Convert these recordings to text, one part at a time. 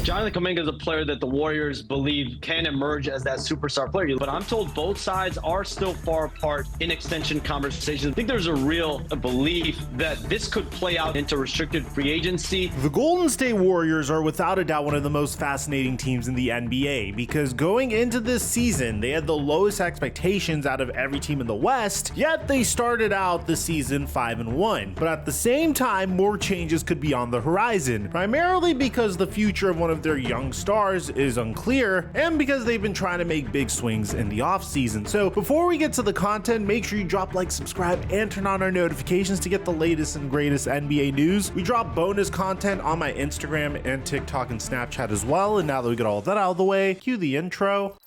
Jonathan Kaminga is a player that the Warriors believe can emerge as that superstar player. But I'm told both sides are still far apart in extension conversations. I think there's a real belief that this could play out into restricted free agency. The Golden State Warriors are without a doubt one of the most fascinating teams in the NBA because going into this season, they had the lowest expectations out of every team in the West, yet they started out the season 5-1. But at the same time, more changes could be on the horizon, primarily because the future of one of their young stars is unclear and because they've been trying to make big swings in the offseason. So before we get to the content, make sure you drop like, subscribe, and turn on our notifications to get the latest and greatest NBA news. We drop bonus content on my Instagram and TikTok and Snapchat as well. And now that we get all that out of the way, cue the intro.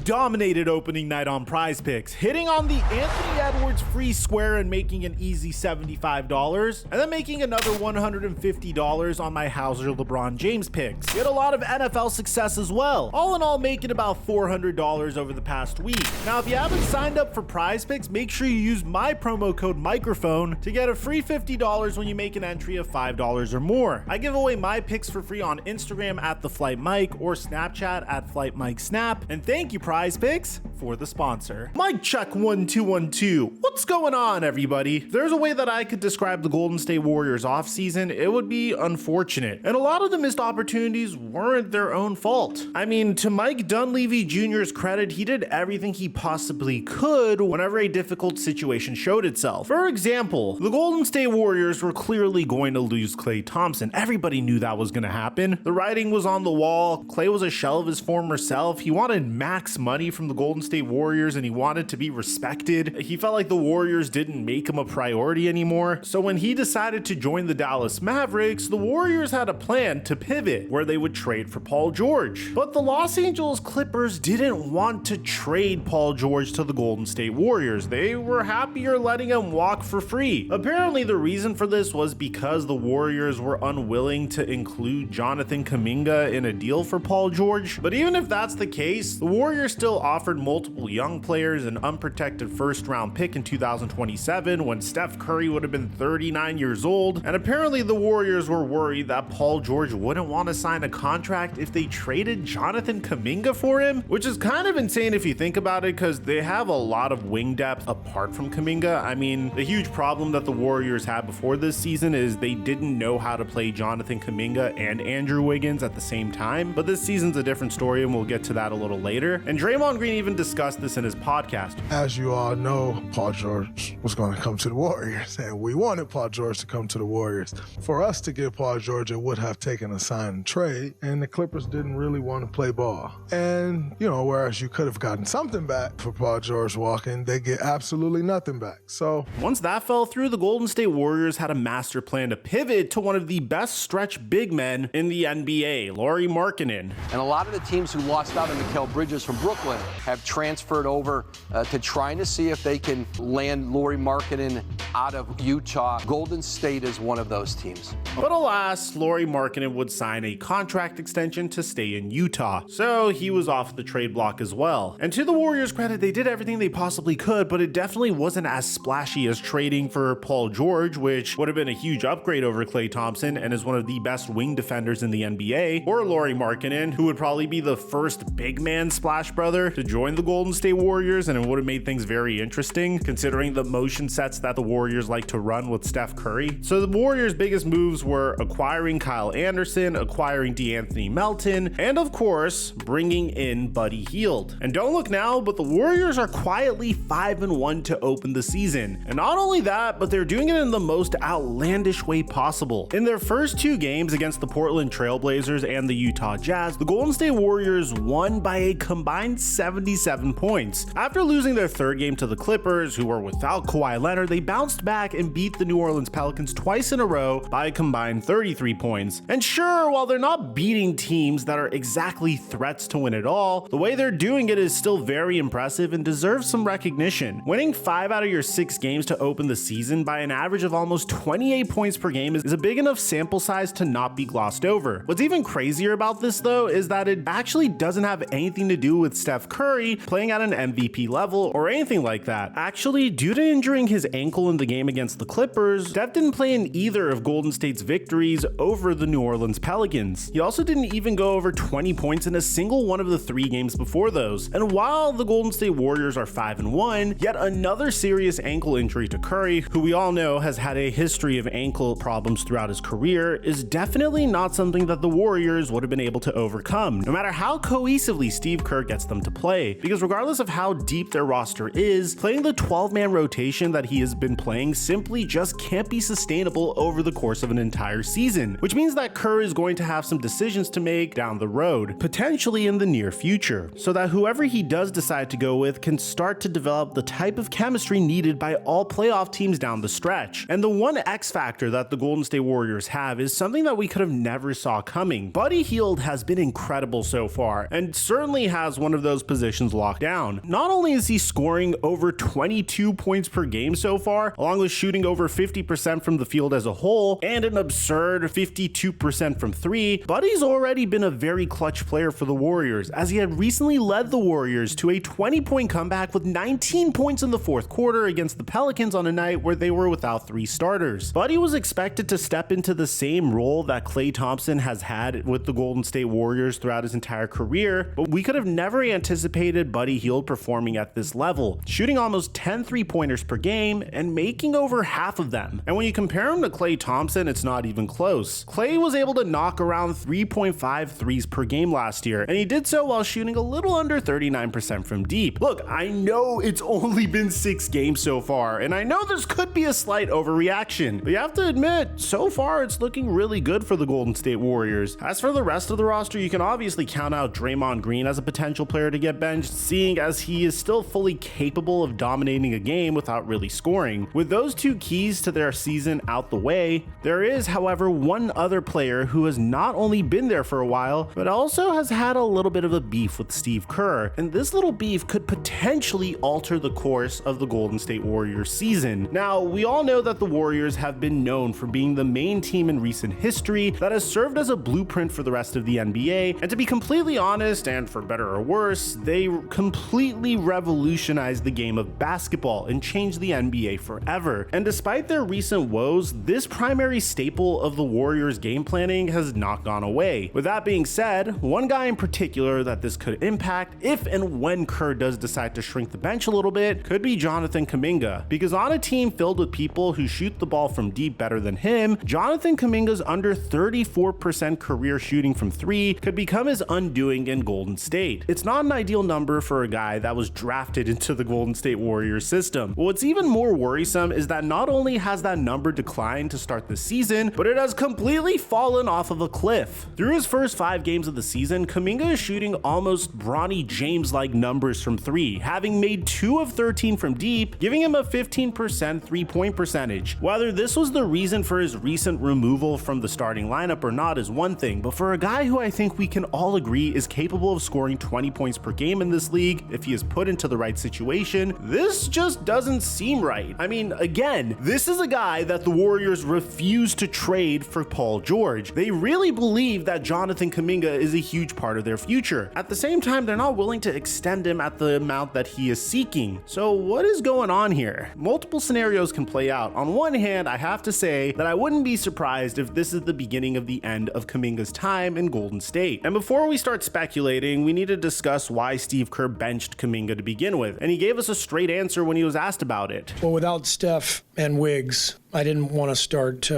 Dominated opening night on Prize Picks, hitting on the Anthony Edwards free square and making an easy $75, and then making another $150 on my Hauser LeBron James picks. We had a lot of NFL success as well, all in all making about $400 over the past week. Now, if you haven't signed up for Prize Picks, make sure you use my promo code microphone to get a free $50 when you make an entry of $5 or more. I give away my picks for free on Instagram at TheFlightMike or Snapchat at FlightMikeSnap, and thank you Prize Picks for the sponsor. Mic check 1 2 1 2. What's going on, everybody? If there's a way that I could describe the Golden State Warriors offseason, it would be unfortunate. And a lot of the missed opportunities weren't their own fault. I mean, to Mike Dunleavy Jr.'s credit, he did everything he possibly could whenever a difficult situation showed itself. For example, the Golden State Warriors were clearly going to lose Klay Thompson. Everybody knew that was going to happen. The writing was on the wall. Klay was a shell of his former self. He wanted max money from the Golden State Warriors and he wanted to be respected. He felt like the Warriors didn't make him a priority anymore. So when he decided to join the Dallas Mavericks, the Warriors had a plan to pivot where they would trade for Paul George. But the Los Angeles Clippers didn't want to trade Paul George to the Golden State Warriors. They were happier letting him walk for free. Apparently the reason for this was because the Warriors were unwilling to include Jonathan Kaminga in a deal for Paul George. But even if that's the case, the Warriors still offered multiple young players an unprotected first-round pick in 2027 when Steph Curry would have been 39 years old, and apparently the Warriors were worried that Paul George wouldn't want to sign a contract if they traded Jonathan Kaminga for him, which is kind of insane if you think about it because they have a lot of wing depth apart from Kaminga. I mean, the huge problem that the Warriors had before this season is they didn't know how to play Jonathan Kaminga and Andrew Wiggins at the same time, but this season's a different story and we'll get to that a little later. And Draymond Green even discussed this in his podcast. As you all know, Paul George was going to come to the Warriors, and we wanted Paul George to come to the Warriors. For us to get Paul George, it would have taken a sign and trade, and the Clippers didn't really want to play ball. And, whereas you could have gotten something back for Paul George walking, they get absolutely nothing back. So once that fell through, the Golden State Warriors had a master plan to pivot to one of the best stretch big men in the NBA, Lori Markkanen. And a lot of the teams who lost out on Mikal Bridges from Brooklyn have transferred over to trying to see if they can land Lori Markkanen out of Utah. Golden State is one of those teams. But alas, Lori Markkanen would sign a contract extension to stay in Utah, so he was off the trade block as well. And to the Warriors' credit, they did everything they possibly could, but it definitely wasn't as splashy as trading for Paul George, which would have been a huge upgrade over Klay Thompson and is one of the best wing defenders in the NBA, or Lori Markkanen, who would probably be the first big man splash brother to join the Golden State Warriors, and it would have made things very interesting considering the motion sets that the Warriors like to run with Steph Curry. So the Warriors' biggest moves were acquiring Kyle Anderson, acquiring DeAnthony Melton, and of course, bringing in Buddy Hield. And don't look now, but the Warriors are quietly 5-1 to open the season. And not only that, but they're doing it in the most outlandish way possible. In their first two games against the Portland Trail Blazers and the Utah Jazz, the Golden State Warriors won by a combined 77 37 points. After losing their third game to the Clippers, who were without Kawhi Leonard, they bounced back and beat the New Orleans Pelicans twice in a row by a combined 33 points. And sure, while they're not beating teams that are exactly threats to win it all, the way they're doing it is still very impressive and deserves some recognition. Winning 5 out of your 6 games to open the season by an average of almost 28 points per game is a big enough sample size to not be glossed over. What's even crazier about this though is that it actually doesn't have anything to do with Steph Curry playing at an MVP level or anything like that. Actually, due to injuring his ankle in the game against the Clippers, Steph didn't play in either of Golden State's victories over the New Orleans Pelicans. He also didn't even go over 20 points in a single one of the 3 games before those. And while the Golden State Warriors are 5-1, yet another serious ankle injury to Curry, who we all know has had a history of ankle problems throughout his career, is definitely not something that the Warriors would have been able to overcome, no matter how cohesively Steve Kerr gets them to play. Because regardless of how deep their roster is, playing the 12-man rotation that he has been playing simply just can't be sustainable over the course of an entire season, which means that Kerr is going to have some decisions to make down the road, potentially in the near future, so that whoever he does decide to go with can start to develop the type of chemistry needed by all playoff teams down the stretch. And the one X factor that the Golden State Warriors have is something that we could have never saw coming. Buddy Hield has been incredible so far, and certainly has one of those positions locked down. Not only is he scoring over 22 points per game so far, along with shooting over 50% from the field as a whole, and an absurd 52% from 3, Buddy's already been a very clutch player for the Warriors, as he had recently led the Warriors to a 20-point comeback with 19 points in the fourth quarter against the Pelicans on a night where they were without 3 starters. Buddy was expected to step into the same role that Klay Thompson has had with the Golden State Warriors throughout his entire career, but we could have never anticipated Buddy Hield performing at this level, shooting almost 10 3-pointers per game and making over half of them. And when you compare him to Klay Thompson, it's not even close. Klay was able to knock around 3.5 threes per game last year, and he did so while shooting a little under 39% from deep. Look, I know it's only been 6 games so far, and I know this could be a slight overreaction, but you have to admit, so far it's looking really good for the Golden State Warriors. As for the rest of the roster, you can obviously count out Draymond Green as a potential player to get benched, seeing as he is still fully capable of dominating a game without really scoring. With those 2 keys to their season out the way, there is, however, one other player who has not only been there for a while, but also has had a little bit of a beef with Steve Kerr, and this little beef could potentially alter the course of the Golden State Warriors season. Now, we all know that the Warriors have been known for being the main team in recent history that has served as a blueprint for the rest of the NBA, and to be completely honest, and for better or worse, they completely revolutionized the game of basketball and changed the NBA forever. And despite their recent woes, this primary staple of the Warriors game planning has not gone away. With that being said, one guy in particular that this could impact if and when Kerr does decide to shrink the bench a little bit could be Jonathan Kaminga, because on a team filled with people who shoot the ball from deep better than him, Jonathan Kaminga's under 34% career shooting from 3 could become his undoing in Golden State. It's not an ideal number for a guy that was drafted into the Golden State Warriors system. What's even more worrisome is that not only has that number declined to start the season, but it has completely fallen off of a cliff. Through his first 5 games of the season, Kaminga is shooting almost Bronny James-like numbers from 3, having made 2 of 13 from deep, giving him a 15% 3-point percentage. Whether this was the reason for his recent removal from the starting lineup or not is one thing, but for a guy who I think we can all agree is capable of scoring 20 points per game in this league if he is put into the right situation, this just doesn't seem right. I mean, again, this is a guy that the Warriors refuse to trade for Paul George. They really believe that Jonathan Kaminga is a huge part of their future. At the same time, they're not willing to extend him at the amount that he is seeking. So what is going on here? Multiple scenarios can play out. On one hand, I have to say that I wouldn't be surprised if this is the beginning of the end of Kaminga's time in Golden State. And before we start speculating, we need to discuss why Steve Kerr benched Kaminga to begin with. And he gave us a straight answer when he was asked about it. Well, without Steph and Wiggs, I didn't want to start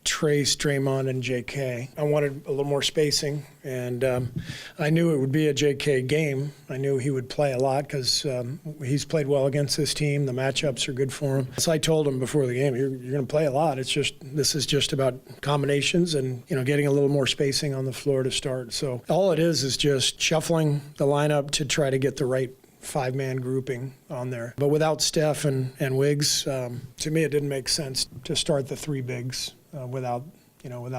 Trace, Draymond, and JK. I wanted a little more spacing, and I knew it would be a JK game. I knew he would play a lot because he's played well against this team. The matchups are good for him. So I told him before the game, you're going to play a lot. This is just about combinations and getting a little more spacing on the floor to start. So all it is just shuffling the lineup to try to get the right 5-man grouping on there. But without Steph and Wiggs, to me it didn't make sense to start the 3 bigs without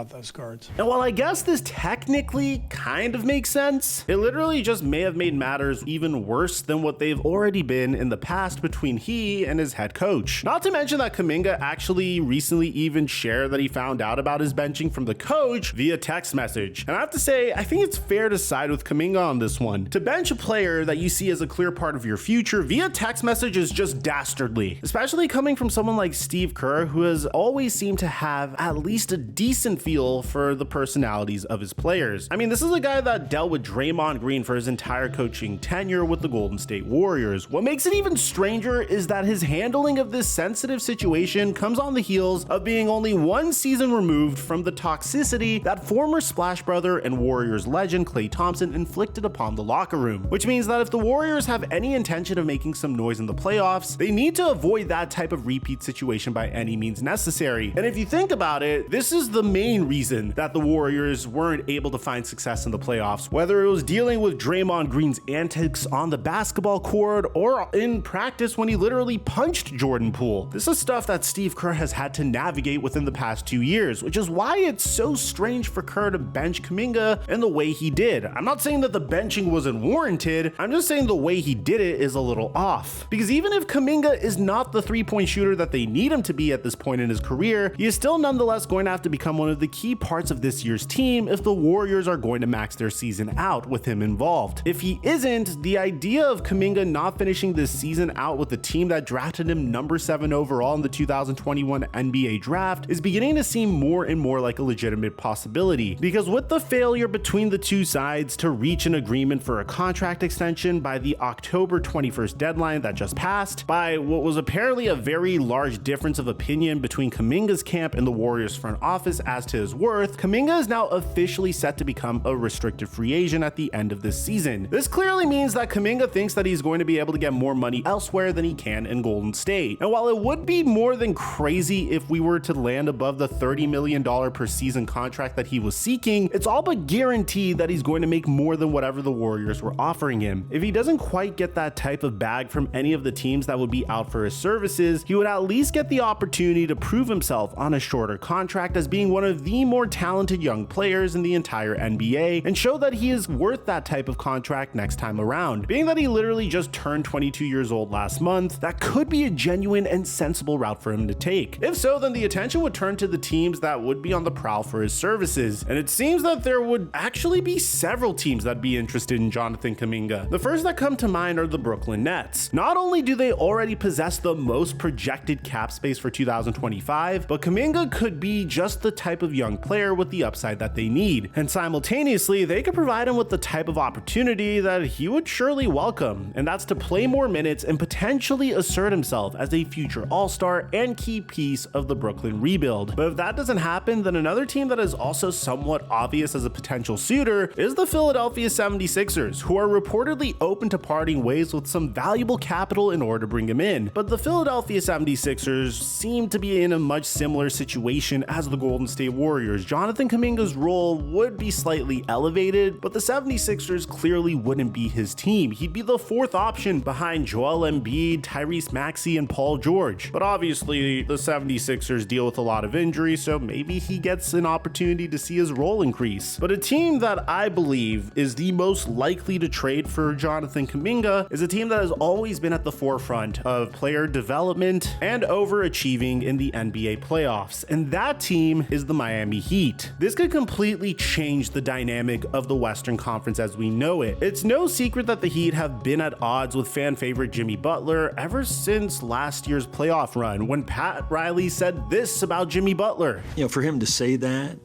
those guards. And while I guess this technically kind of makes sense, it literally just may have made matters even worse than what they've already been in the past between he and his head coach. Not to mention that Kaminga actually recently even shared that he found out about his benching from the coach via text message. And I have to say, I think it's fair to side with Kaminga on this one. To bench a player that you see as a clear part of your future via text message is just dastardly, especially coming from someone like Steve Kerr, who has always seemed to have at least a decent feel for the personalities of his players. I mean, this is a guy that dealt with Draymond Green for his entire coaching tenure with the Golden State Warriors. What makes it even stranger is that his handling of this sensitive situation comes on the heels of being only 1 season removed from the toxicity that former Splash Brother and Warriors legend Klay Thompson inflicted upon the locker room. Which means that if the Warriors have any intention of making some noise in the playoffs, they need to avoid that type of repeat situation by any means necessary. And if you think about it, this is the main reason that the Warriors weren't able to find success in the playoffs, whether it was dealing with Draymond Green's antics on the basketball court or in practice when he literally punched Jordan Poole. This is stuff that Steve Kerr has had to navigate within the past 2 years, which is why it's so strange for Kerr to bench Kaminga in the way he did. I'm not saying that the benching wasn't warranted, I'm just saying the way he did it is a little off. Because even if Kaminga is not the 3-point shooter that they need him to be at this point in his career, he is still nonetheless going to have to become one of the key parts of this year's team if the Warriors are going to max their season out with him involved. If he isn't, the idea of Kaminga not finishing this season out with the team that drafted him number 7 overall in the 2021 NBA draft is beginning to seem more and more like a legitimate possibility. Because with the failure between the two sides to reach an agreement for a contract extension by the October 21st deadline that just passed, by what was apparently a very large difference of opinion between Kaminga's camp and the Warriors front office as to his worth, Kaminga is now officially set to become a restricted free agent at the end of this season. This clearly means that Kaminga thinks that he's going to be able to get more money elsewhere than he can in Golden State. And while it would be more than crazy if we were to land above the $30 million per season contract that he was seeking, it's all but guaranteed that he's going to make more than whatever the Warriors were offering him. If he doesn't quite get that type of bag from any of the teams that would be out for his services, he would at least get the opportunity to prove himself on a shorter contract as being one of the more talented young players in the entire NBA and show that he is worth that type of contract next time around. Being that he literally just turned 22 years old last month, that could be a genuine and sensible route for him to take. If so, then the attention would turn to the teams that would be on the prowl for his services, and it seems that there would actually be several teams that'd be interested in Jonathan Kaminga. The first that come to mind are the Brooklyn Nets. Not only do they already possess the most projected cap space for 2025, but Kaminga could be just the type of young player with the upside that they need, and simultaneously they could provide him with the type of opportunity that he would surely welcome, and that's to play more minutes and potentially assert himself as a future all-star and key piece of the Brooklyn rebuild. But if that doesn't happen, then another team that is also somewhat obvious as a potential suitor is the Philadelphia 76ers, who are reportedly open to parting ways with some valuable capital in order to bring him in. But the Philadelphia 76ers seem to be in a much similar situation as the Golden State Warriors. Jonathan Kaminga's role would be slightly elevated, but the 76ers clearly wouldn't be his team. He'd be the fourth option behind Joel Embiid, Tyrese Maxey, and Paul George. But obviously, the 76ers deal with a lot of injuries, so maybe he gets an opportunity to see his role increase. But a team that I believe is the most likely to trade for Jonathan Kaminga is a team that has always been at the forefront of player development and overachieving in the NBA playoffs, and that team is the Miami Heat. This could completely change the dynamic of the Western Conference as we know it. It's no secret that the Heat have been at odds with fan favorite Jimmy Butler ever since last year's playoff run, when Pat Riley said this about Jimmy Butler. You know, for him to say that,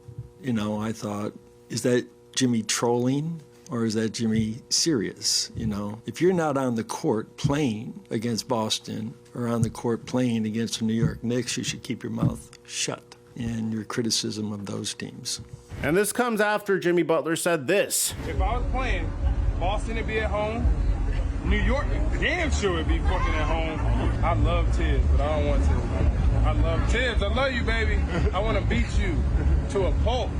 I thought, is that Jimmy trolling? Or is that Jimmy serious? If you're not on the court playing against Boston or on the court playing against the New York Knicks, you should keep your mouth shut in your criticism of those teams. And this comes after Jimmy Butler said this. If I was playing, Boston would be at home, New York damn sure would be fucking at home. I love Tibbs, but I don't want to. I love Tibbs. I love you, baby. I want to beat you to a pulp.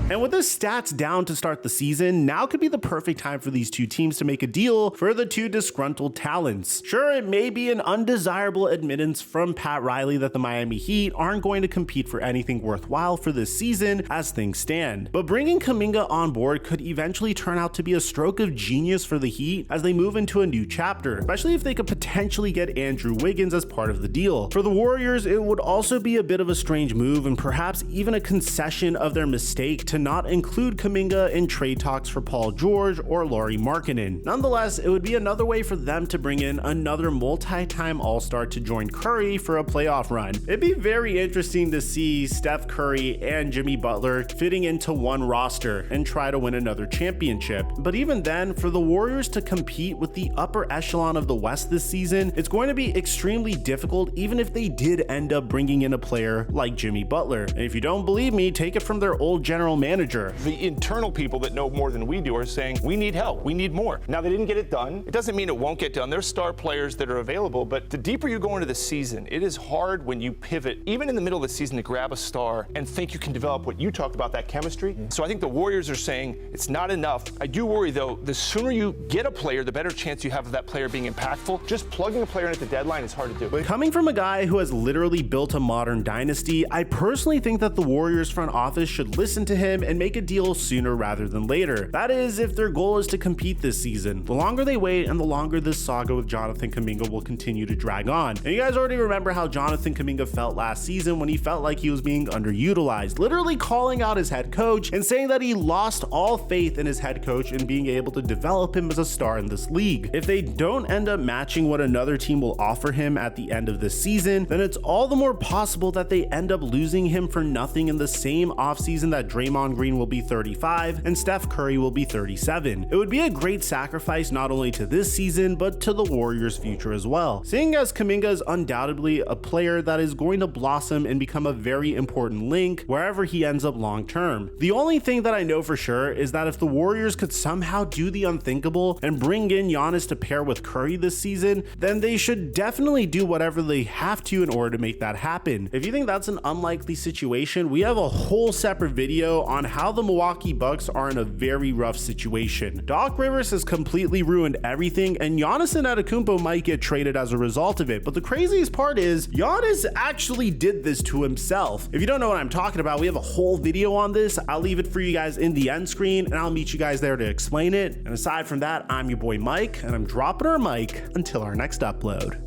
And with the stats down to start the season, now could be the perfect time for these two teams to make a deal for the two disgruntled talents. Sure, it may be an undesirable admittance from Pat Riley that the Miami Heat aren't going to compete for anything worthwhile for this season as things stand, but bringing Kaminga on board could eventually turn out to be a stroke of genius for the Heat as they move into a new chapter, especially if they could potentially get Andrew Wiggins as part of the deal. For the Warriors, it would also be a bit of a strange move and perhaps even a concession of their mistake to not include Kaminga in trade talks for Paul George or Lori Markkanen. Nonetheless, it would be another way for them to bring in another multi-time All-Star to join Curry for a playoff run. It'd be very interesting to see Steph Curry and Jimmy Butler fitting into one roster and try to win another championship. But even then, for the Warriors to compete with the upper echelon of the West this season, it's going to be extremely difficult even if they did end up bringing in a player like Jimmy Butler. And if you don't believe me, take it from their old general manager. The internal people that know more than we do are saying, we need help, we need more. Now, they didn't get it done. It doesn't mean it won't get done. There's star players that are available, but the deeper you go into the season, it is hard when you pivot, even in the middle of the season, to grab a star and think you can develop what you talked about, that chemistry. So I think the Warriors are saying it's not enough. I do worry, though, the sooner you get a player, the better chance you have of that player being impactful. Just plugging a player in at the deadline is hard to do. Coming from a guy who has literally built a modern dynasty, I personally think that the Warriors front office should listen to him and make a deal sooner rather than later. That is, if their goal is to compete this season. The longer they wait and the longer this saga with Jonathan Kaminga will continue to drag on. And you guys already remember how Jonathan Kaminga felt last season when he felt like he was being underutilized, literally calling out his head coach and saying that he lost all faith in his head coach and being able to develop him as a star in this league. If they don't end up matching what another team will offer him at the end of this season, then it's all the more possible that they end up losing him for nothing in the same offseason that Draymond Green will be 35 and Steph Curry will be 37. It would be a great sacrifice not only to this season, but to the Warriors' future as well, seeing as Kaminga is undoubtedly a player that is going to blossom and become a very important link wherever he ends up long term. The only thing that I know for sure is that if the Warriors could somehow do the unthinkable and bring in Giannis to pair with Curry this season, then they should definitely do whatever they have to in order to make that happen. If you think that's an unlikely situation, we have a whole separate video on how the Milwaukee Bucks are in a very rough situation. Doc Rivers has completely ruined everything, and Giannis Antetokounmpo might get traded as a result of it. But the craziest part is Giannis actually did this to himself. If you don't know what I'm talking about, we have a whole video on this. I'll leave it for you guys in the end screen, and I'll meet you guys there to explain it. And aside from that, I'm your boy Mike, and I'm dropping our mic until our next upload.